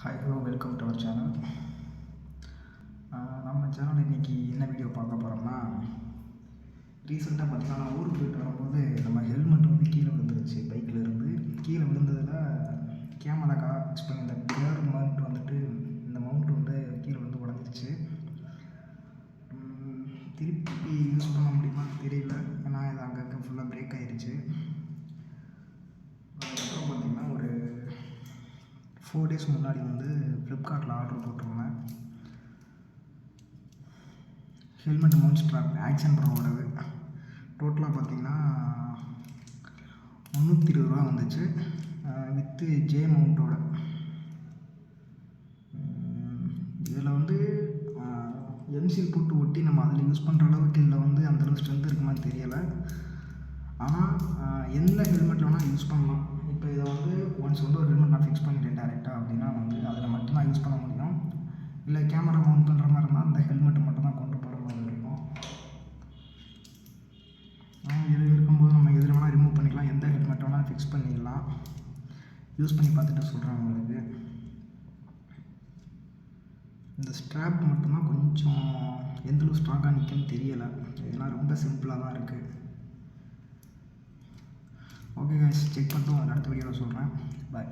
Hi hello welcome to our channel. நம்ம channel இன்றைக்கி என்ன வீடியோ பார்க்க போகிறோம்னா, ரீசெண்டாக பார்த்திங்கன்னா நான் ஊருக்கு போயிட்டு வரும்போது நம்ம ஹெல்மெட் வந்து கீழே விழுந்துருச்சு. பைக்கில் இருந்து கீழே விழுந்ததில் கேமரா ஃபிக்ஸ் பண்ணி இந்த கியர் மவுண்ட் வந்துட்டு இந்த மவுண்ட் வந்து கீழே வந்து உடஞ்சிருச்சு. திருப்பி யூஸ் பண்ண முடியுமான்னு தெரியல, ஏன்னா இது அங்கங்கே ஃபுல்லாக பிரேக் ஆகிடுச்சு. அதுக்கப்புறம் பார்த்திங்கன்னா ஒரு 4 days முன்னாடி வந்து ஃப்ளிப்கார்ட்டில் ஆர்டர் போட்டிருந்தேன். ஹெல்மெட் மவுண்ட் ஸ்ட்ராப் ஆக்ஷன் ப்ரோவோடது. டோட்டலாக பார்த்திங்கன்னா 320 ரூபா வந்துச்சு, வித்து ஜே மவுண்ட்டோட. இதில் வந்து எம்சில் போட்டு ஒட்டி நம்ம அதில் யூஸ் பண்ணுற அளவுக்கு இதில் வந்து அந்தளவு ஸ்ட்ரென்த் இருக்குமான்னு தெரியலை. ஆனால் எந்த ஹெல்மெட்டில் வேணால் யூஸ் பண்ணலாம். இப்போ இதை வந்து ஒன்ஸ் வந்து ஒரு ஹெல்மெட் நான் ஃபிக்ஸ் பண்ணிட்டேன் டேரெக்டாக அப்படின்னா வந்து அதில் மட்டும்தான் யூஸ் பண்ண முடியும். இல்லை கேமரா மவுண்ட் பண்ணுற மாதிரி இருந்தால் அந்த ஹெல்மெட்டை மட்டும் தான் கொண்டு போகிற மாதிரி இருக்கும். இது இருக்கும்போது நம்ம எதில் வேணால் ரிமூவ் பண்ணிக்கலாம், எந்த ஹெல்மெட் வேணால் ஃபிக்ஸ் பண்ணிடலாம். யூஸ் பண்ணி பார்த்துட்டு சொல்கிறேன் உங்களுக்கு. இந்த ஸ்ட்ராப் மட்டும்தான் கொஞ்சம் எந்தளவு ஸ்ட்ராங்காக நிற்கும்னு தெரியலை. இதெல்லாம் ரொம்ப சிம்பிளாக தான் இருக்குது. ஓகே கைஸ், செக் பண்ணிட்டு உங்களுக்கு அடுத்த வீடியோவில் சொல்கிறேன். பாய்.